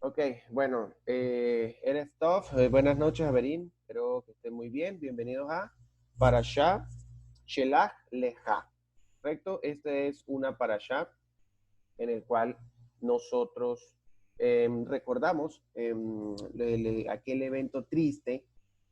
Ok, bueno, eres Tov. Buenas noches, Averín. Espero que estén muy bien. Bienvenidos a Parashá Shelach Leja. ¿Correcto? Este es una parashá en el cual nosotros recordamos aquel evento triste,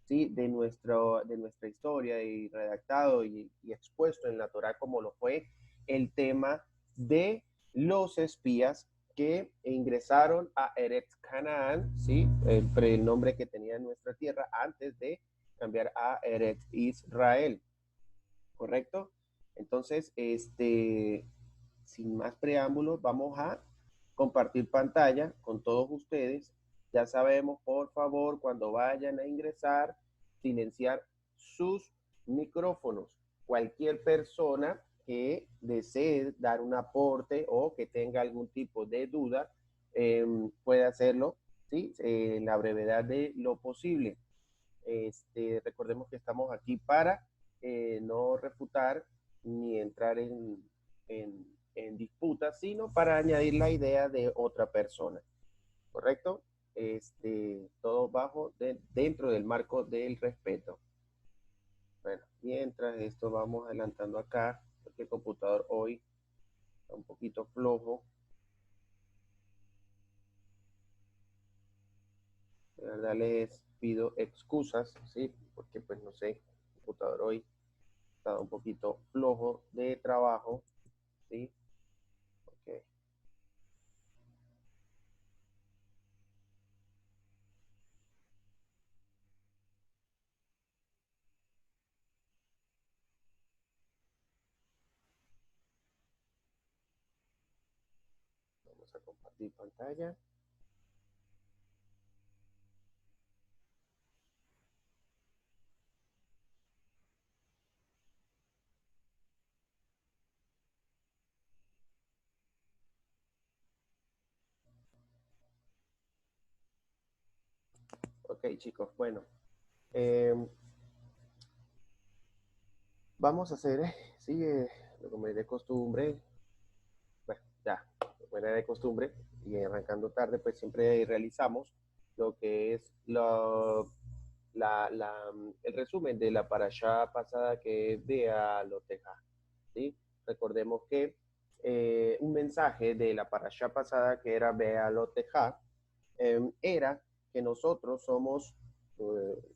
¿sí? De nuestra historia y redactado y expuesto en la Torá como lo fue el tema de los espías que ingresaron a Eretz Canaán, ¿sí? El nombre que tenía en nuestra tierra antes de cambiar a Eretz Israel, ¿correcto? Entonces, sin más preámbulos, vamos a compartir pantalla con todos ustedes. Ya sabemos, por favor, cuando vayan a ingresar, silenciar sus micrófonos. Cualquier persona que desee dar un aporte o que tenga algún tipo de duda, puede hacerlo, ¿sí? En la brevedad de lo posible. Recordemos que estamos aquí para no refutar ni entrar en disputas, sino para añadir la idea de otra persona, ¿correcto? Todo dentro del marco del respeto. Bueno, mientras esto vamos adelantando acá, porque el computador hoy está un poquito flojo. De verdad les pido excusas, ¿sí? Porque pues no sé, el computador hoy está un poquito flojo de trabajo, ¿sí? Ok, vamos a compartir pantalla. Ok, chicos, bueno, eh, vamos a hacer, sigue como es de costumbre, bueno, ya, como era de costumbre, y arrancando tarde, pues siempre realizamos lo que es el resumen de la parashá pasada que es de Aloteja, ¿sí? Recordemos que un mensaje de la parashá pasada que era Bealoteja, era que nosotros somos,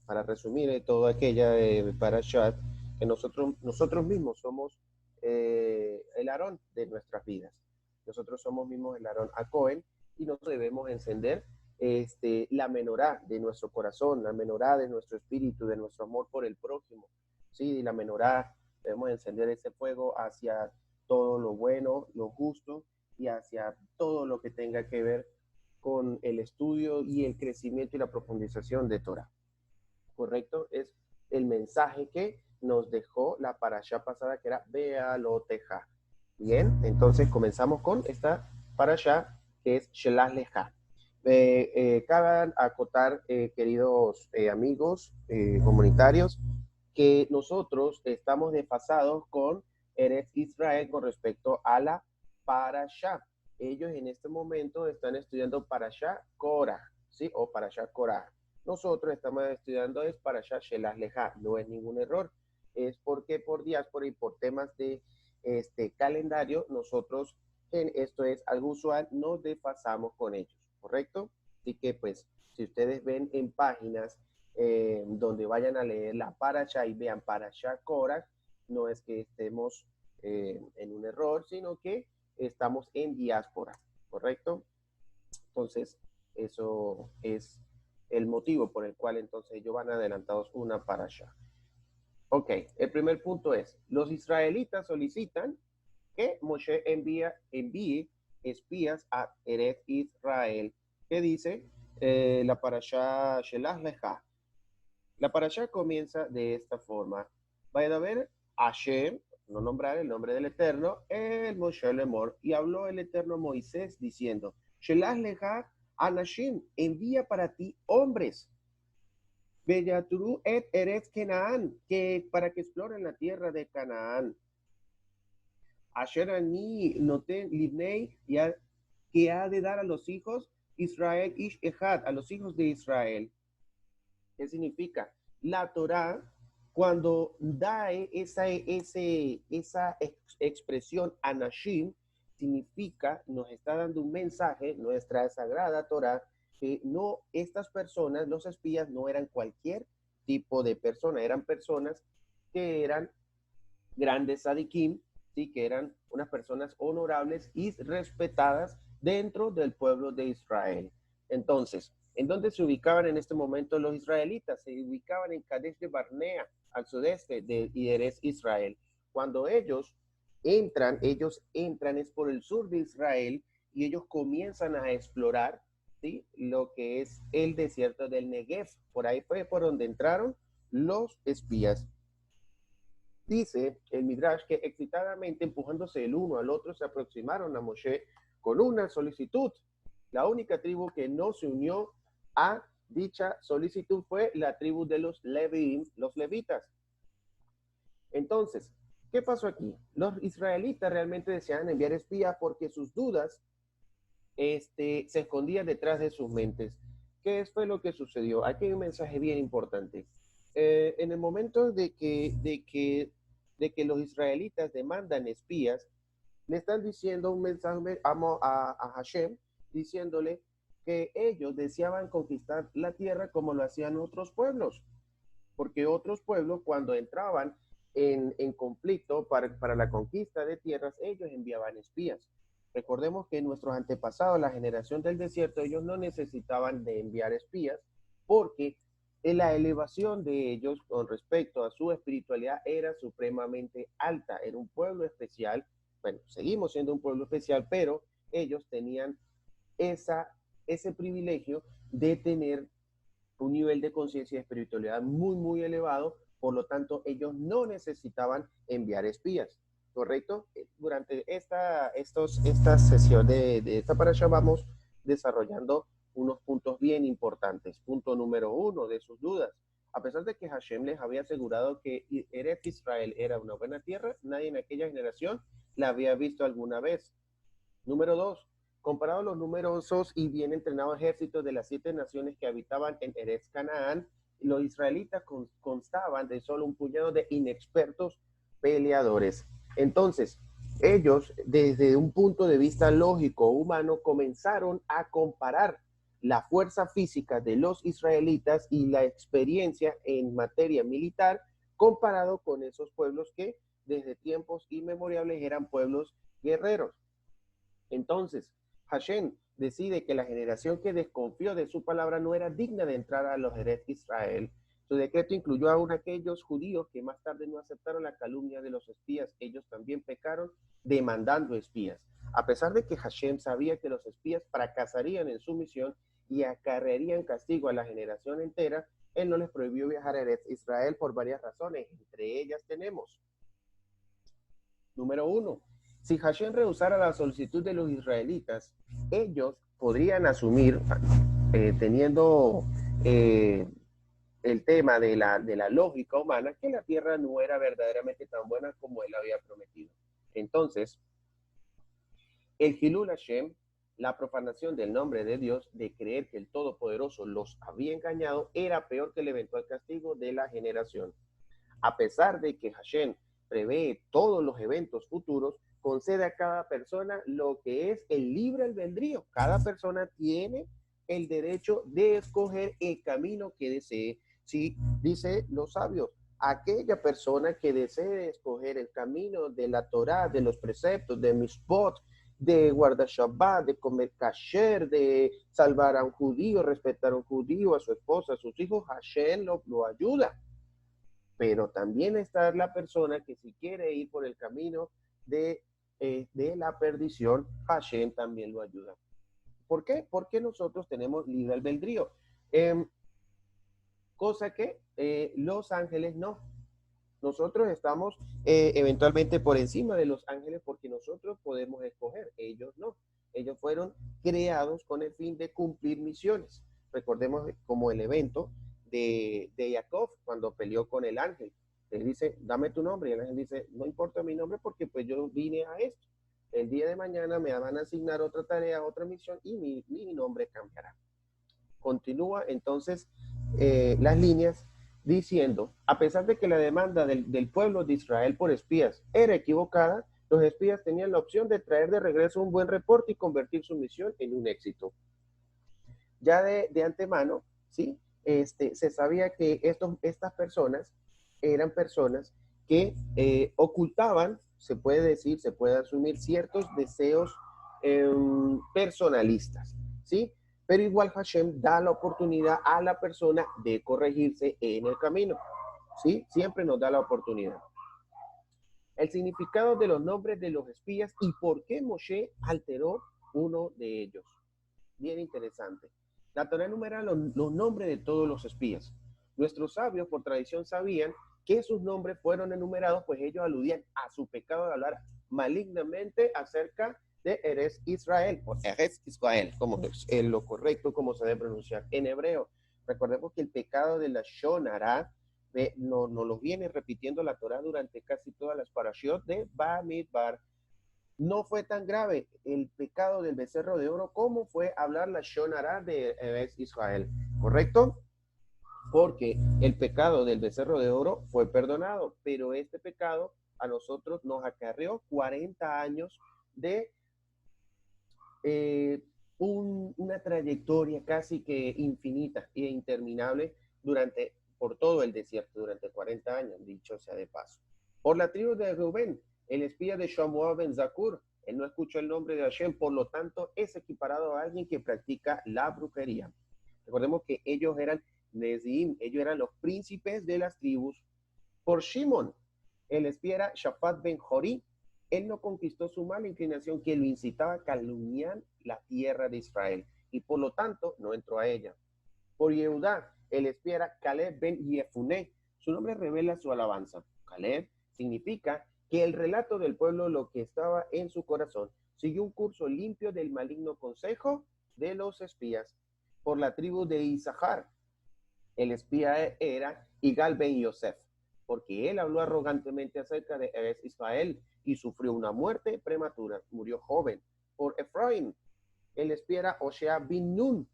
para resumir toda aquella parashat, que nosotros mismos somos el Aarón de nuestras vidas. Nosotros somos mismos el Aarón a Cohen y nosotros debemos encender la menorá de nuestro corazón, la menorá de nuestro espíritu, de nuestro amor por el prójimo. Sí, la menorá, debemos encender ese fuego hacia todo lo bueno, lo justo y hacia todo lo que tenga que ver con el estudio y el crecimiento y la profundización de Torah. ¿Correcto? Es el mensaje que nos dejó la parasha pasada que era Bealoteja. Bien, entonces comenzamos con esta parasha que es Shelah Leja. Cabe acotar, queridos amigos comunitarios, que nosotros estamos desfasados con Eretz Israel con respecto a la Parashá. Ellos en este momento están estudiando Parashá Korah, ¿sí? O Parashá Korah. Nosotros estamos estudiando es Parashá Shelah Leja. No es ningún error. Es porque por diáspora y por temas de calendario, nosotros, esto es algo usual, nos desfasamos con ellos, ¿correcto? Así que pues, si ustedes ven en páginas donde vayan a leer la Parashá y vean Parashá Korah, no es que estemos en un error, sino que estamos en diáspora, ¿correcto? Entonces, eso es el motivo por el cual entonces ellos van adelantados una Parashá. Ok, el primer punto es, los israelitas solicitan que Moshe envíe espías a Eretz Israel. ¿Qué dice la parashá Shelah Lecha? La parashá comienza de esta forma. Vaya a ver Hashem, no nombrar el nombre del Eterno, el Moshe Lemor, y habló el Eterno Moisés diciendo, Shelah Lecha Anashim, envía para ti hombres, Bellaturu et Eretz Canaan, que para que exploren la tierra de Canaán. Asher ani noten libnei, que ha de dar a los hijos Israel ish echad, a los hijos de Israel. ¿Qué significa? La Torá, cuando da esa expresión anashim, significa, nos está dando un mensaje, nuestra sagrada Torá, que no, estas personas, los espías, no eran cualquier tipo de persona, eran personas que eran grandes sadikim, ¿sí? Que eran unas personas honorables y respetadas dentro del pueblo de Israel. Entonces, ¿en dónde se ubicaban en este momento los israelitas? Se ubicaban en Kadesh de Barnea, al sudeste de Erez Israel. Cuando ellos entran es por el sur de Israel y ellos comienzan a explorar, ¿sí? Lo que es el desierto del Negev. Por ahí fue por donde entraron los espías. Dice el Midrash que excitadamente empujándose el uno al otro se aproximaron a Moshe con una solicitud. La única tribu que no se unió a dicha solicitud fue la tribu de los Leviim, los levitas. Entonces, ¿qué pasó aquí? Los israelitas realmente deseaban enviar espías porque sus dudas se escondían detrás de sus mentes. ¿Qué fue lo que sucedió? Aquí hay un mensaje bien importante. En el momento de que los israelitas demandan espías, le están diciendo un mensaje a Hashem, diciéndole que ellos deseaban conquistar la tierra como lo hacían otros pueblos, porque otros pueblos cuando entraban en conflicto para la conquista de tierras, ellos enviaban espías. Recordemos que nuestros antepasados, la generación del desierto, ellos no necesitaban de enviar espías porque la elevación de ellos con respecto a su espiritualidad era supremamente alta. Era un pueblo especial. Bueno, seguimos siendo un pueblo especial, pero ellos tenían ese privilegio de tener un nivel de conciencia y espiritualidad muy, muy elevado. Por lo tanto, ellos no necesitaban enviar espías. ¿Correcto? Durante esta sesión de esta parasha vamos desarrollando unos puntos bien importantes. Punto número uno de sus dudas. A pesar de que Hashem les había asegurado que Eretz Israel era una buena tierra, nadie en aquella generación la había visto alguna vez. Número dos, comparado a los numerosos y bien entrenados ejércitos de las 7 naciones que habitaban en Eretz Canaán, los israelitas constaban de solo un puñado de inexpertos peleadores. Entonces, ellos, desde un punto de vista lógico humano, comenzaron a comparar la fuerza física de los israelitas y la experiencia en materia militar comparado con esos pueblos que desde tiempos inmemorables eran pueblos guerreros. Entonces, Hashem decide que la generación que desconfió de su palabra no era digna de entrar a los Eretz Israel. Su decreto incluyó aún aquellos judíos que más tarde no aceptaron la calumnia de los espías. Ellos también pecaron demandando espías. A pesar de que Hashem sabía que los espías fracasarían en su misión y acarrearían castigo a la generación entera, él no les prohibió viajar a Eretz Israel por varias razones. Entre ellas tenemos, número uno, si Hashem rehusara la solicitud de los israelitas, ellos podrían asumir, teniendo el tema de la lógica humana, que la tierra no era verdaderamente tan buena como él había prometido. Entonces, el Hilul Hashem, la profanación del nombre de Dios, de creer que el Todopoderoso los había engañado, era peor que el eventual castigo de la generación. A pesar de que Hashem prevé todos los eventos futuros, concede a cada persona lo que es el libre albedrío. Cada persona tiene el derecho de escoger el camino que desee. Sí, dice los sabios, aquella persona que desee escoger el camino de la Torá, de los preceptos, de Mishpot, de guardar Shabbat, de comer kasher, de salvar a un judío, respetar a un judío, a su esposa, a sus hijos, Hashem lo ayuda. Pero también está la persona que si quiere ir por el camino de la perdición, Hashem también lo ayuda. ¿Por qué? Porque nosotros tenemos libre albedrío. Cosa que los ángeles no. Nosotros estamos eventualmente por encima de los ángeles porque nosotros podemos escoger, ellos no. Ellos fueron creados con el fin de cumplir misiones. Recordemos como el evento de Jacob cuando peleó con el ángel. Él dice, dame tu nombre. Y el ángel dice, no importa mi nombre porque pues yo vine a esto. el día de mañana me van a asignar otra tarea, otra misión y mi nombre cambiará. Continúa entonces las líneas diciendo, a pesar de que la demanda del pueblo de Israel por espías era equivocada, los espías tenían la opción de traer de regreso un buen reporte y convertir su misión en un éxito. Ya de antemano, ¿sí? Se sabía que estas personas eran personas que ocultaban, se puede decir, se puede asumir ciertos deseos personalistas, ¿sí? Pero igual Hashem da la oportunidad a la persona de corregirse en el camino, ¿sí? Siempre nos da la oportunidad. El significado de los nombres de los espías y por qué Moshe alteró uno de ellos. Bien interesante. La Torá enumera los nombres de todos los espías. Nuestros sabios, por tradición, sabían que sus nombres fueron enumerados, pues ellos aludían a su pecado de hablar malignamente acerca de Eres Israel, o Eres Israel, como es lo correcto, como se debe pronunciar en hebreo. Recordemos que el pecado de la Shonara no lo viene repitiendo la Torá durante casi todas las parashiot de Bamidbar. No fue tan grave el pecado del becerro de oro como fue hablar la Shonara de Eres Israel, ¿correcto? Porque el pecado del becerro de oro fue perdonado, pero este pecado a nosotros nos acarreó 40 años de una trayectoria casi que infinita e interminable por todo el desierto, durante 40 años, dicho sea de paso. Por la tribu de Rubén, el espía de Shamuel ben Zakur, él no escuchó el nombre de Hashem, por lo tanto es equiparado a alguien que practica la brujería. Recordemos que ellos eran Neziim, ellos eran los príncipes de las tribus. Por Shimon, el espía era Shafat ben Jorí, él no conquistó su mala inclinación que lo incitaba a calumniar la tierra de Israel y por lo tanto no entró a ella. Por Yehudá, el espía era Caleb ben Yefuné, su nombre revela su alabanza. Caleb significa que el relato del pueblo, lo que estaba en su corazón, siguió un curso limpio del maligno consejo de los espías. Por la tribu de Isahar, el espía era Igal ben Yosef, porque él habló arrogantemente acerca de Eres Israel y sufrió una muerte prematura, murió joven. Por Efraín, el espía era Oshea bin Nun,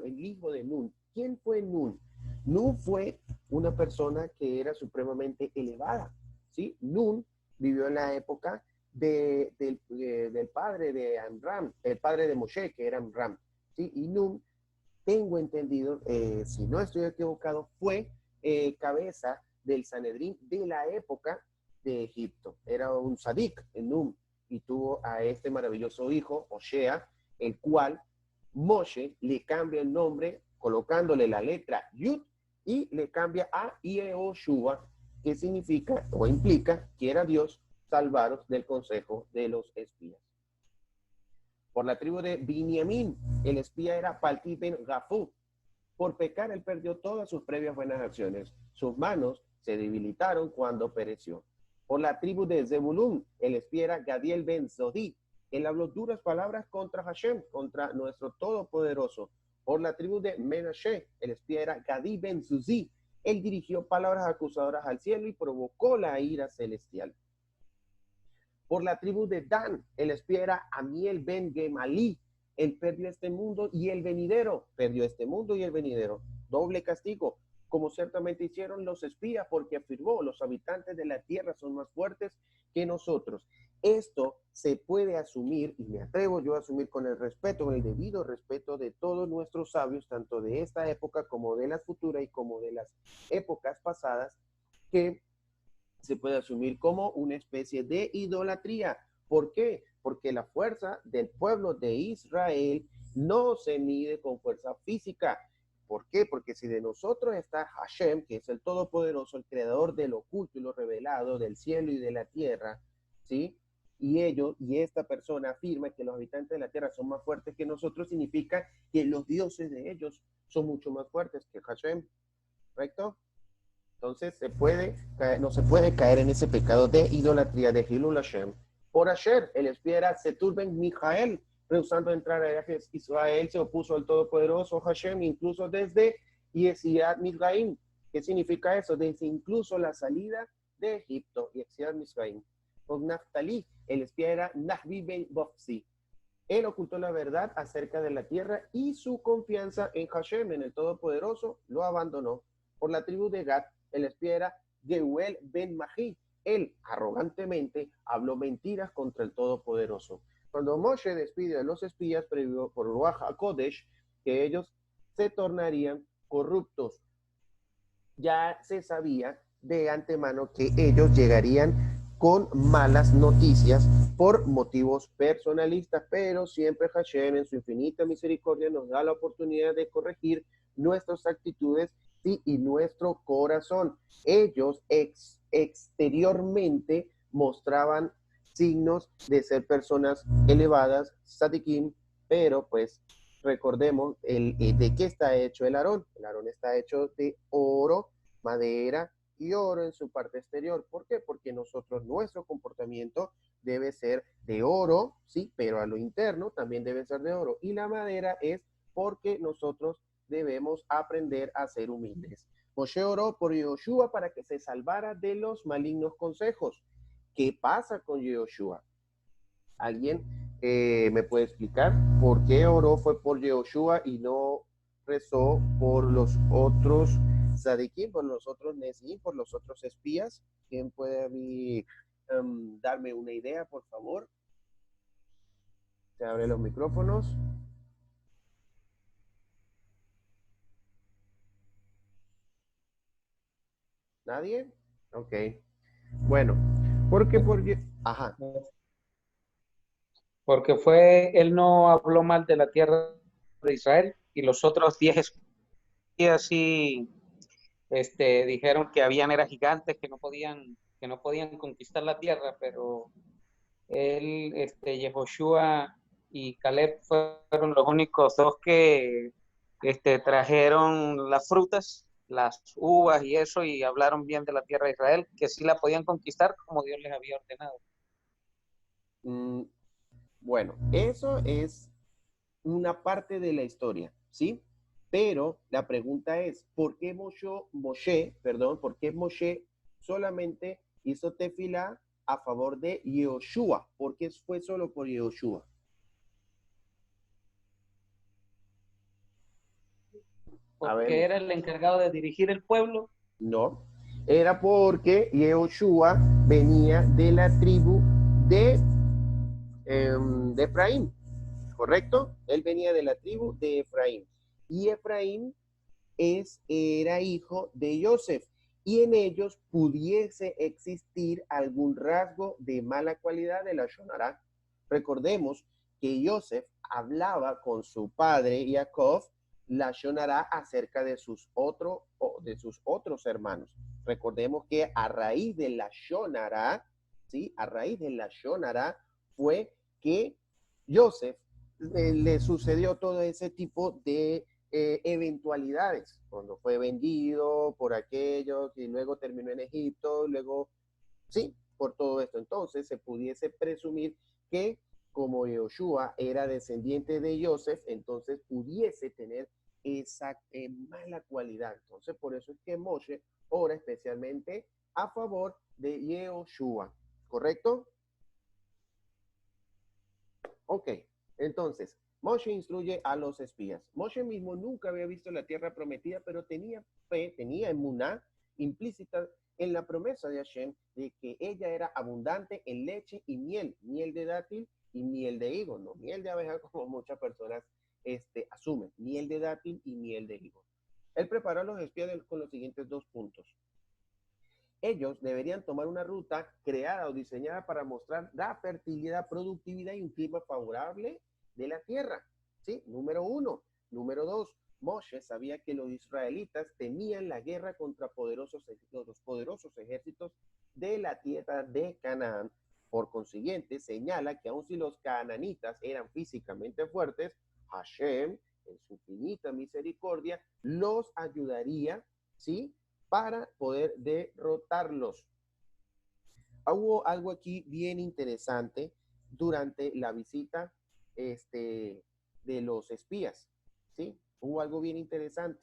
el hijo de Nun. ¿Quién fue Nun? Nun fue una persona que era supremamente elevada, ¿sí? Nun vivió en la época del padre de Amram, el padre de Moshe, que era Amram, ¿sí? Y Nun, tengo entendido, si no estoy equivocado, fue cabeza del Sanedrín de la época de Egipto. Era un sadik, Nun, y tuvo a este maravilloso hijo, Oshea, el cual Moshe le cambia el nombre colocándole la letra Yud y le cambia a Yehoshua, que significa o implica quiera Dios salvaros del consejo de los espías. Por la tribu de Binyamin, el espía era Palti ben Gafú. Por pecar, él perdió todas sus previas buenas acciones. Sus manos se debilitaron cuando pereció. Por la tribu de Zebulún, el espía era Gadiel ben Zodí. Él habló duras palabras contra Hashem, contra nuestro Todopoderoso. Por la tribu de Menashe, el espía era Gadi ben Zuzí. Él dirigió palabras acusadoras al cielo y provocó la ira celestial. Por la tribu de Dan, el espía era Amiel ben Gemalí. Él perdió este mundo y el venidero. Perdió este mundo y el venidero. Doble castigo, como ciertamente hicieron los espías, porque afirmó, los habitantes de la tierra son más fuertes que nosotros. Esto se puede asumir, y me atrevo yo a asumir con el respeto, con el debido respeto de todos nuestros sabios, tanto de esta época como de la futura y como de las épocas pasadas, que se puede asumir como una especie de idolatría. ¿Por qué? Porque la fuerza del pueblo de Israel no se mide con fuerza física. ¿Por qué? Porque si de nosotros está Hashem, que es el Todopoderoso, el creador del oculto y lo revelado, del cielo y de la tierra, ¿sí? Y esta persona afirma que los habitantes de la tierra son más fuertes que nosotros, significa que los dioses de ellos son mucho más fuertes que Hashem, ¿correcto? Entonces no se puede caer en ese pecado de idolatría de Hilul Hashem. Por Asher, el espía era Setur ben Mijael, rehusando entrar a Israel, se opuso al Todopoderoso Hashem, incluso desde Yesiat Mizraim. ¿Qué significa eso? Desde incluso la salida de Egipto, Yesiat Mizraim. Por Naftali, El espía era Nahbi Ben Bofsi. Él ocultó la verdad acerca de la tierra y su confianza en Hashem, en el Todopoderoso, lo abandonó. Por la tribu de Gad, el espía era Geuel Ben Mahi. Él arrogantemente habló mentiras contra el Todopoderoso. Cuando Moshe despide a los espías, previó por Ruach HaKodesh que ellos se tornarían corruptos. Ya se sabía de antemano que ellos llegarían con malas noticias por motivos personalistas, pero siempre Hashem en su infinita misericordia nos da la oportunidad de corregir nuestras actitudes, sí, y nuestro corazón. Ellos exteriormente mostraban signos de ser personas elevadas, tzadikim, pero pues recordemos de qué está hecho el Aarón. El Aarón está hecho de oro, madera y oro en su parte exterior. ¿Por qué? Porque nuestro comportamiento debe ser de oro, sí, pero a lo interno también debe ser de oro. Y la madera es porque nosotros debemos aprender a ser humildes. Moshe oró por Yehoshua para que se salvara de los malignos consejos. ¿Qué pasa con Yehoshua? ¿Alguien me puede explicar por qué oró fue por Yehoshua y no rezó por los otros Sadikim, por los otros Nesim, por los otros espías? ¿Quién puede a mí darme una idea, por favor? Se abren los micrófonos. ¿Nadie? Ok. Bueno, porque por... Ajá. Porque él no habló mal de la tierra de Israel y los otros 10 espías sí dijeron que habían eran gigantes que no podían conquistar la tierra, pero él, Yehoshua y Caleb fueron los únicos dos que trajeron las frutas, las uvas y eso, y hablaron bien de la tierra de Israel, que sí la podían conquistar como Dios les había ordenado. Bueno, eso es una parte de la historia, ¿sí? Pero la pregunta es, ¿por qué por qué Moshe solamente hizo tefilá a favor de Yehoshua? ¿Por qué fue solo por Yehoshua? A ver, Porque era el encargado de dirigir el pueblo. no. Era porque Yehoshua venía de la tribu de, de Efraín, ¿correcto? Él venía de la tribu de Efraín. Y Efraín era hijo de Joseph, y en ellos pudiese existir algún rasgo de mala cualidad de la Shonará. Recordemos que Joseph hablaba con su padre Jacob la Shonará acerca de de sus otros hermanos. Recordemos que a raíz de la Shonará, ¿sí? A raíz de la Shonará fue que Joseph le sucedió todo ese tipo de eventualidades, cuando fue vendido por aquellos y luego terminó en Egipto, luego, sí, por todo esto. Entonces se pudiese presumir que como Yoshua era descendiente de Joseph, entonces pudiese tener esa mala cualidad. Entonces por eso es que Moshe ora especialmente a favor de Yehoshua, ¿correcto? Ok, entonces, Moshe instruye a los espías. Moshe mismo nunca había visto la tierra prometida, pero tenía fe, tenía emuná implícita en la promesa de Hashem de que ella era abundante en leche y miel de dátil y miel de higo, no miel de abeja como muchas personas asumen, miel de dátil y miel de higo. Él preparó a los espías con los siguientes dos puntos. Ellos deberían tomar una ruta creada o diseñada para mostrar la fertilidad, productividad y un clima favorable de la tierra. ¿Sí? Número uno. Número dos. Moshe sabía que los israelitas temían la guerra contra los poderosos ejércitos de la tierra de Canaán. Por consiguiente, señala que aun si los canaanitas eran físicamente fuertes, Hashem, en su infinita misericordia, los ayudaría, ¿sí?, para poder derrotarlos. Hubo algo aquí bien interesante durante la visita de los espías, ¿sí? Hubo algo bien interesante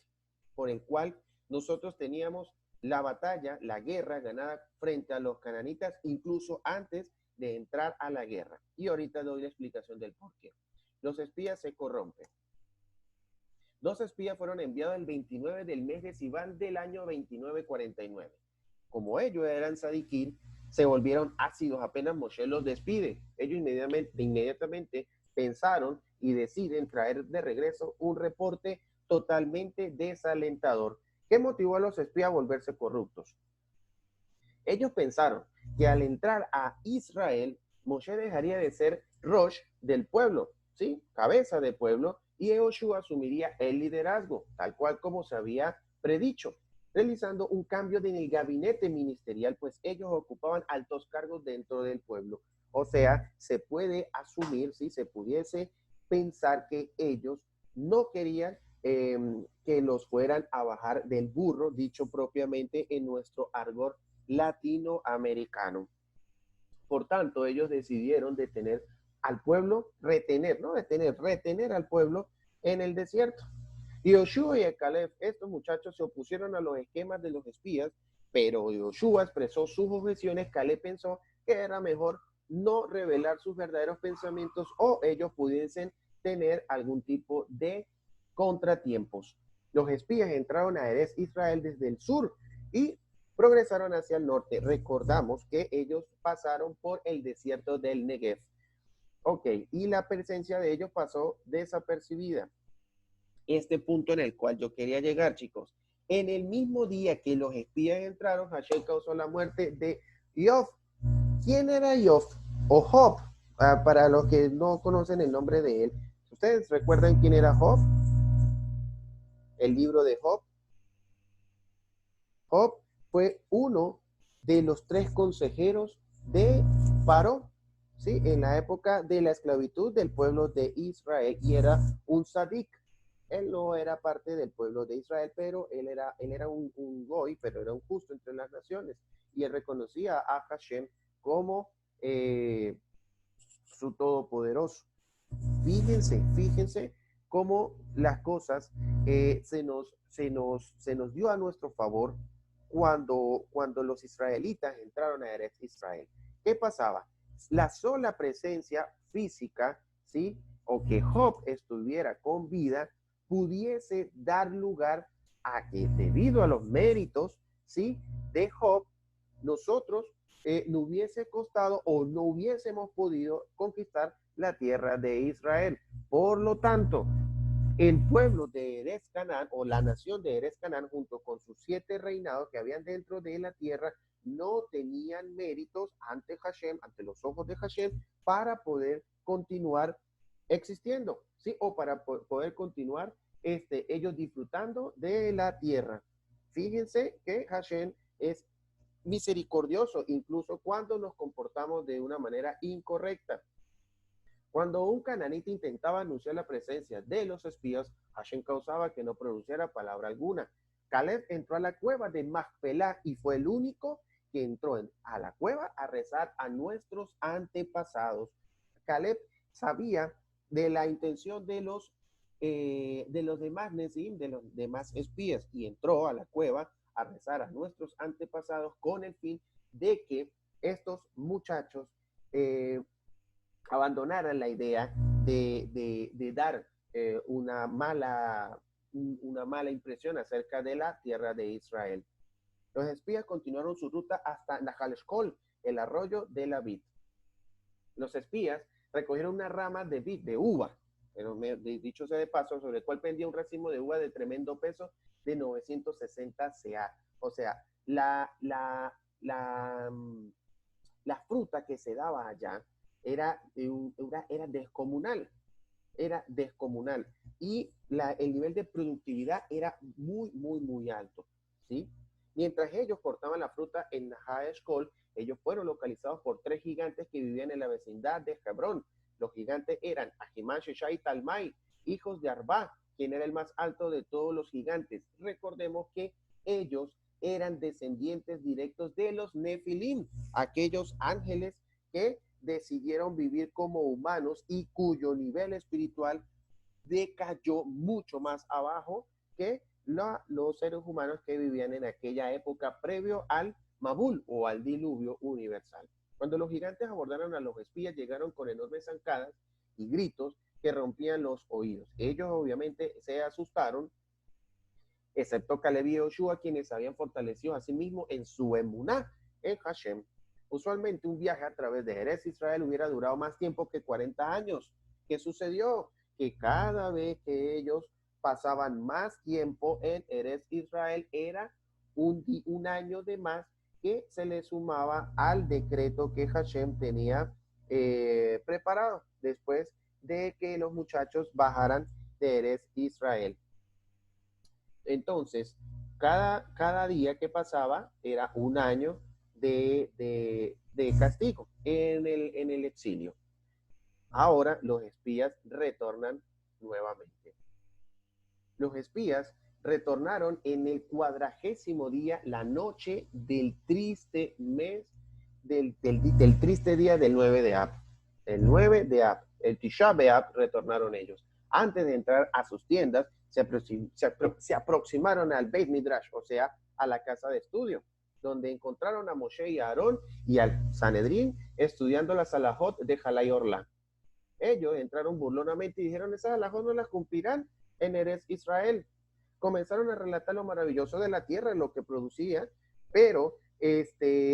por el cual nosotros teníamos la batalla, la guerra ganada frente a los cananitas, incluso antes de entrar a la guerra. Y ahorita doy la explicación del por qué. Los espías se corrompen. 2 espías fueron enviados el 29 del mes de Sivan del año 2949. Como ellos eran sadiquín, se volvieron ácidos apenas Moshe los despide. Ellos inmediatamente pensaron y deciden traer de regreso un reporte totalmente desalentador. ¿Qué motivó a los espías a volverse corruptos? Ellos pensaron que al entrar a Israel, Moshe dejaría de ser Rosh del pueblo, ¿sí? Cabeza del pueblo, y Yehoshua asumiría el liderazgo, tal cual como se había predicho, realizando un cambio en el gabinete ministerial, pues ellos ocupaban altos cargos dentro del pueblo. O sea, se puede asumir, si se pudiese pensar que ellos no querían que los fueran a bajar del burro, dicho propiamente en nuestro argot latinoamericano. Por tanto, ellos decidieron detener al pueblo, retener al pueblo en el desierto. Y Yoshua y Caleb, estos muchachos se opusieron a los esquemas de los espías, pero Yoshua expresó sus objeciones. Caleb pensó que era mejor no revelar sus verdaderos pensamientos o ellos pudiesen tener algún tipo de contratiempos. Los espías entraron a Eretz Israel desde el sur y progresaron hacia el norte. Recordamos que ellos pasaron por el desierto del Negev. Ok, y la presencia de ellos pasó desapercibida. Este punto en el cual yo quería llegar, chicos. En el mismo día que los espías entraron, Hashem causó la muerte de Job. ¿Quién era Job? O Job, para los que no conocen el nombre de él. ¿Ustedes recuerdan quién era Job? El libro de Job. Job fue uno de los 3 consejeros de Paró, ¿sí? En la época de la esclavitud del pueblo de Israel, y era un sadik. Él no era parte del pueblo de Israel, pero él era un goy, pero era un justo entre las naciones. Y él reconocía a Hashem como su todopoderoso. Fíjense cómo las cosas se nos dio a nuestro favor cuando los israelitas entraron a Eretz Israel. ¿Qué pasaba? La sola presencia física, ¿sí? O que Job estuviera con vida, pudiese dar lugar a que, debido a los méritos, ¿sí?, de Job, nosotros no hubiese costado o no hubiésemos podido conquistar la tierra de Israel. Por lo tanto, el pueblo de Erez Canaán, o la nación de Erez Canaán, junto con sus 7 reinados que habían dentro de la tierra, no tenían méritos ante Hashem, ante los ojos de Hashem, para poder continuar existiendo, ¿sí? O para poder continuar ellos disfrutando de la tierra. Fíjense que Hashem es misericordioso, incluso cuando nos comportamos de una manera incorrecta. Cuando un cananita intentaba anunciar la presencia de los espías, Hashem causaba que no pronunciara palabra alguna. Caleb entró a la cueva de Macpelá y fue el único que entró a la cueva a rezar a nuestros antepasados. Caleb sabía de la intención de los demás Nesim, de los demás espías, y entró a la cueva a rezar a nuestros antepasados con el fin de que estos muchachos abandonaran la idea de dar una mala impresión acerca de la tierra de Israel. Los espías continuaron su ruta hasta Nahal Eshkol, el arroyo de la vid. Los espías recogieron una rama de vid, de uva, pero dicho sea de paso, sobre el cual pendía un racimo de uva de tremendo peso de 960 CA. O sea, la fruta que se daba allá era descomunal, y el nivel de productividad era muy, muy, muy alto, ¿sí? Mientras ellos cortaban la fruta en Nahal Eshkol, ellos fueron localizados por 3 gigantes que vivían en la vecindad de Hebrón. Los gigantes eran Ahimán, Sheshai y Talmai, hijos de Arbá, quien era el más alto de todos los gigantes. Recordemos que ellos eran descendientes directos de los Nefilim, aquellos ángeles que decidieron vivir como humanos y cuyo nivel espiritual decayó mucho más abajo que los seres humanos que vivían en aquella época previo al Mabul o al diluvio universal. Cuando los gigantes abordaron a los espías, llegaron con enormes zancadas y gritos que rompían los oídos. Ellos obviamente se asustaron, excepto Caleb y Joshua, quienes habían fortalecido a sí mismos en su emuná, en Hashem. Usualmente un viaje a través de Eretz Israel hubiera durado más tiempo que 40 años. ¿Qué sucedió? Que cada vez que ellos pasaban más tiempo en Eretz Israel era un año de más que se le sumaba al decreto que Hashem tenía preparado después de que los muchachos bajaran de Eretz Israel. Entonces, cada día que pasaba era un año de castigo en el exilio. Ahora los espías retornan nuevamente. Los espías retornaron en el 40º día, la noche del triste mes, del triste día del 9 de Ab. El 9 de Ab, el Tisha B'Av, retornaron ellos. Antes de entrar a sus tiendas, se aproximaron al Beit Midrash, o sea, a la casa de estudio, donde encontraron a Moshe y a Aarón y al Sanedrín estudiando las alajot de Jalai Orlá. Ellos entraron burlonamente y dijeron, esas alajot no las cumplirán en Eretz Israel. Comenzaron a relatar lo maravilloso de la tierra, lo que producía, pero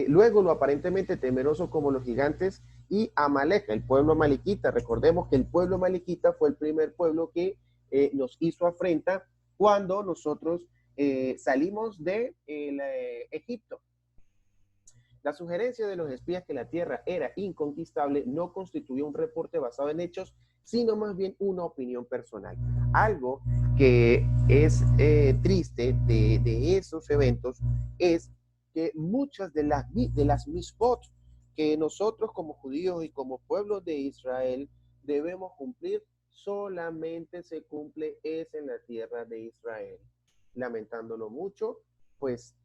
luego lo aparentemente temeroso como los gigantes y Amalek, el pueblo amalequita. Recordemos que el pueblo amalequita fue el primer pueblo que nos hizo afrenta cuando nosotros salimos de Egipto. La sugerencia de los espías que la tierra era inconquistable no constituía un reporte basado en hechos, sino más bien una opinión personal. Algo que es triste de esos eventos es que muchas de las misbot que nosotros como judíos y como pueblo de Israel debemos cumplir, solamente se cumple es en la tierra de Israel. Lamentándolo mucho, pues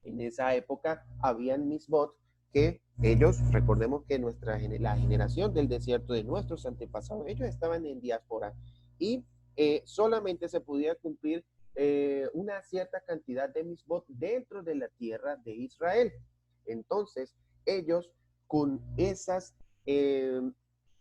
en esa época habían misbot que ellos, recordemos que la generación del desierto de nuestros antepasados, ellos estaban en diáspora y solamente se podía cumplir una cierta cantidad de misbot dentro de la tierra de Israel. Entonces, ellos con esas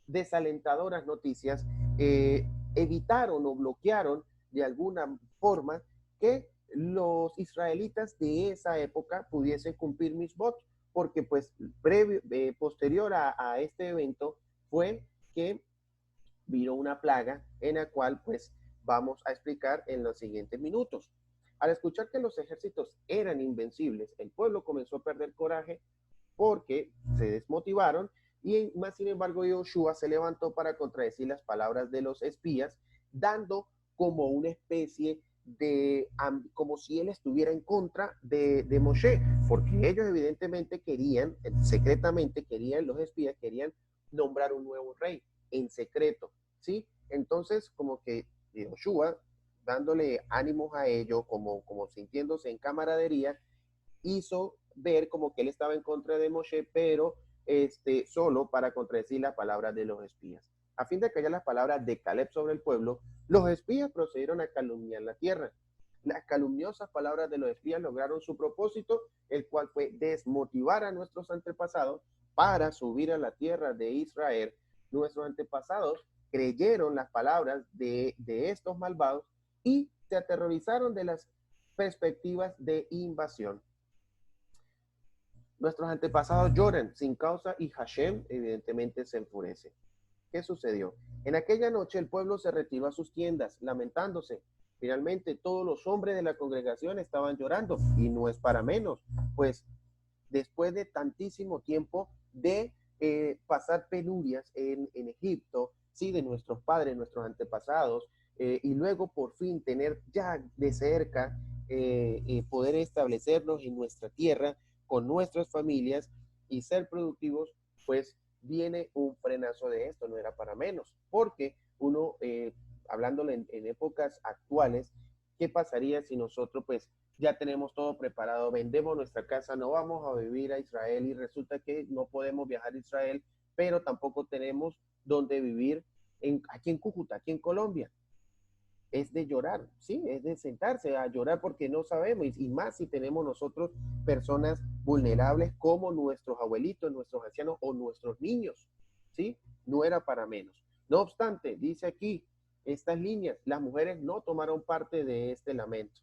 desalentadoras noticias evitaron o bloquearon de alguna forma que los israelitas de esa época pudiesen cumplir misbot, porque pues posterior a este evento fue que vino una plaga en la cual pues vamos a explicar en los siguientes minutos. Al escuchar que los ejércitos eran invencibles, el pueblo comenzó a perder coraje porque se desmotivaron y más sin embargo Joshua se levantó para contradecir las palabras de los espías, dando como una especie de, como si él estuviera en contra de Moshe, porque ellos evidentemente querían, secretamente querían, los espías querían nombrar un nuevo rey en secreto, ¿sí? Entonces como que Joshua, dándole ánimos a ellos, como sintiéndose en camaradería, hizo ver como que él estaba en contra de Moshe, pero solo para contradecir las palabras de los espías. A fin de callar las palabras de Caleb sobre el pueblo, los espías procedieron a calumniar la tierra. Las calumniosas palabras de los espías lograron su propósito, el cual fue desmotivar a nuestros antepasados para subir a la tierra de Israel. Nuestros antepasados creyeron las palabras de estos malvados y se aterrorizaron de las perspectivas de invasión. Nuestros antepasados lloran sin causa y Hashem evidentemente se enfurece. ¿Qué sucedió? En aquella noche el pueblo se retiró a sus tiendas, lamentándose. Finalmente todos los hombres de la congregación estaban llorando, y no es para menos, pues después de tantísimo tiempo de pasar penurias en Egipto, sí, de nuestros padres, nuestros antepasados, y luego por fin tener ya de cerca poder establecernos en nuestra tierra, con nuestras familias y ser productivos, pues viene un frenazo de esto, no era para menos, porque uno, hablándolo en épocas actuales, ¿qué pasaría si nosotros pues ya tenemos todo preparado, vendemos nuestra casa, no vamos a vivir a Israel y resulta que no podemos viajar a Israel, pero tampoco tenemos donde vivir aquí en Cúcuta, aquí en Colombia? Es de llorar, sí, es de sentarse a llorar porque no sabemos, y más si tenemos nosotros personas vulnerables como nuestros abuelitos, nuestros ancianos o nuestros niños, ¿sí? No era para menos. No obstante, dice aquí, estas líneas, las mujeres no tomaron parte de este lamento.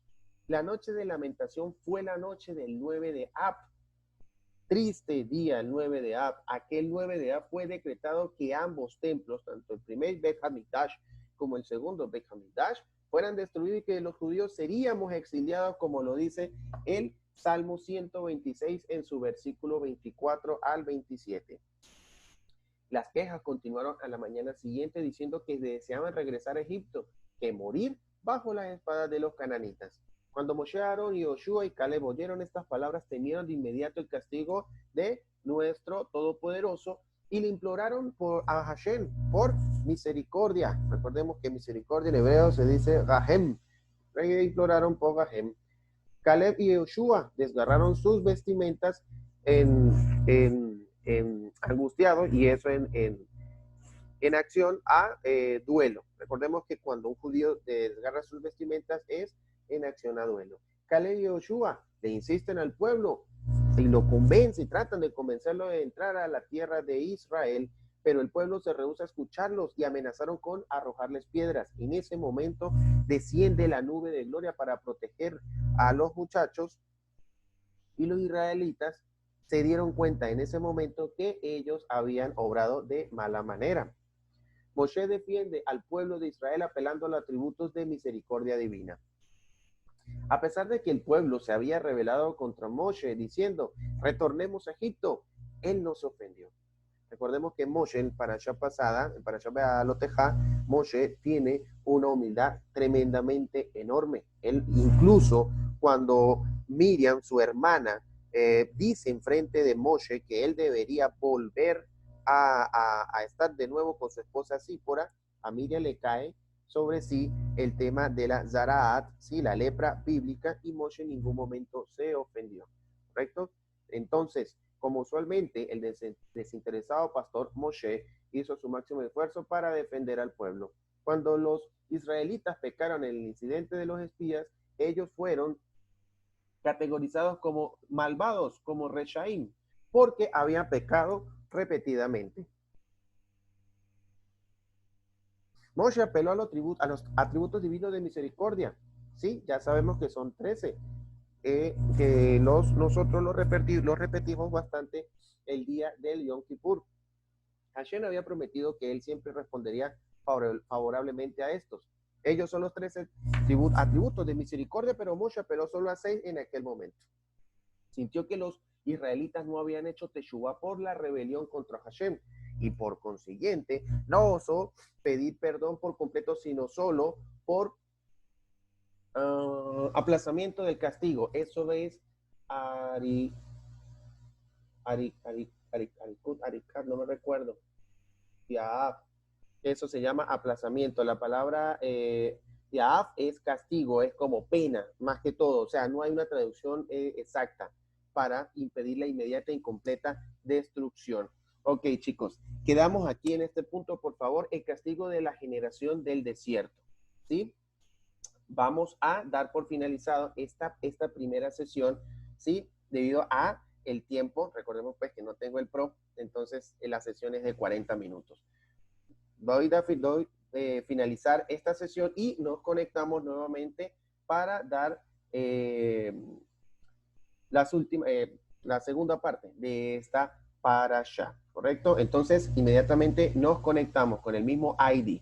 La noche de lamentación fue la noche del 9 de Ab. Triste día el 9 de Ab. Aquel 9 de Ab fue decretado que ambos templos, tanto el primer Bet Hamikdash como el segundo Bet Hamikdash, fueran destruidos y que los judíos seríamos exiliados, como lo dice el Salmo 126 en su versículo 24 al 27. Las quejas continuaron a la mañana siguiente diciendo que deseaban regresar a Egipto, que morir bajo las espadas de los cananitas. Cuando Moshe, Aarón y Joshua y Caleb oyeron estas palabras, temieron de inmediato el castigo de nuestro Todopoderoso y le imploraron a Hashem por misericordia. Recordemos que misericordia en hebreo se dice Gahem. Le imploraron por Gahem. Caleb y Joshua desgarraron sus vestimentas angustiados, y eso en acción a duelo. Recordemos que cuando un judío desgarra sus vestimentas es en acción a duelo. Caleb y Joshua le insisten al pueblo y lo convencen, tratan de convencerlo de entrar a la tierra de Israel, pero el pueblo se rehúsa a escucharlos y amenazaron con arrojarles piedras. En ese momento desciende la nube de gloria para proteger a los muchachos, y los israelitas se dieron cuenta en ese momento que ellos habían obrado de mala manera. Moshe defiende al pueblo de Israel apelando a los atributos de misericordia divina. A pesar de que el pueblo se había rebelado contra Moshe diciendo, retornemos a Egipto, él no se ofendió. Recordemos que Moshe, en Parashá pasada, en Parashá Be'alotejá, Moshe tiene una humildad tremendamente enorme. Él incluso cuando Miriam, su hermana, dice en frente de Moshe que él debería volver a estar de nuevo con su esposa Sípora, a Miriam le cae sobre sí el tema de la Zaraat, ¿sí? La lepra bíblica, y Moshe en ningún momento se ofendió, ¿correcto? Entonces, como usualmente, el desinteresado pastor Moshe hizo su máximo esfuerzo para defender al pueblo. Cuando los israelitas pecaron en el incidente de los espías, ellos fueron categorizados como malvados, como Reshaim, porque habían pecado repetidamente. Moshe apeló a los atributos divinos de misericordia. Sí, ya sabemos que son 13. Que nosotros lo repetimos bastante el día del Yom Kippur. Hashem había prometido que él siempre respondería favorablemente a estos. Ellos son los 13 atributos de misericordia, pero Moshe apeló solo a 6 en aquel momento. Sintió que los israelitas no habían hecho teshuvá por la rebelión contra Hashem, y por consiguiente no osó pedir perdón por completo, sino solo por aplazamiento del castigo. Eso es no me recuerdo. Yaaf. Eso se llama aplazamiento. La palabra Yaaf es castigo, es como pena, más que todo. O sea, no hay una traducción exacta para impedir la inmediata e incompleta destrucción. Ok, chicos, quedamos aquí en este punto, por favor, el castigo de la generación del desierto, ¿sí? Vamos a dar por finalizado esta primera sesión, ¿sí? Debido a el tiempo, recordemos pues que no tengo el pro, entonces la sesión es de 40 minutos. Voy a finalizar esta sesión y nos conectamos nuevamente para dar la segunda parte de esta parashá, ¿correcto? Entonces, inmediatamente nos conectamos con el mismo ID.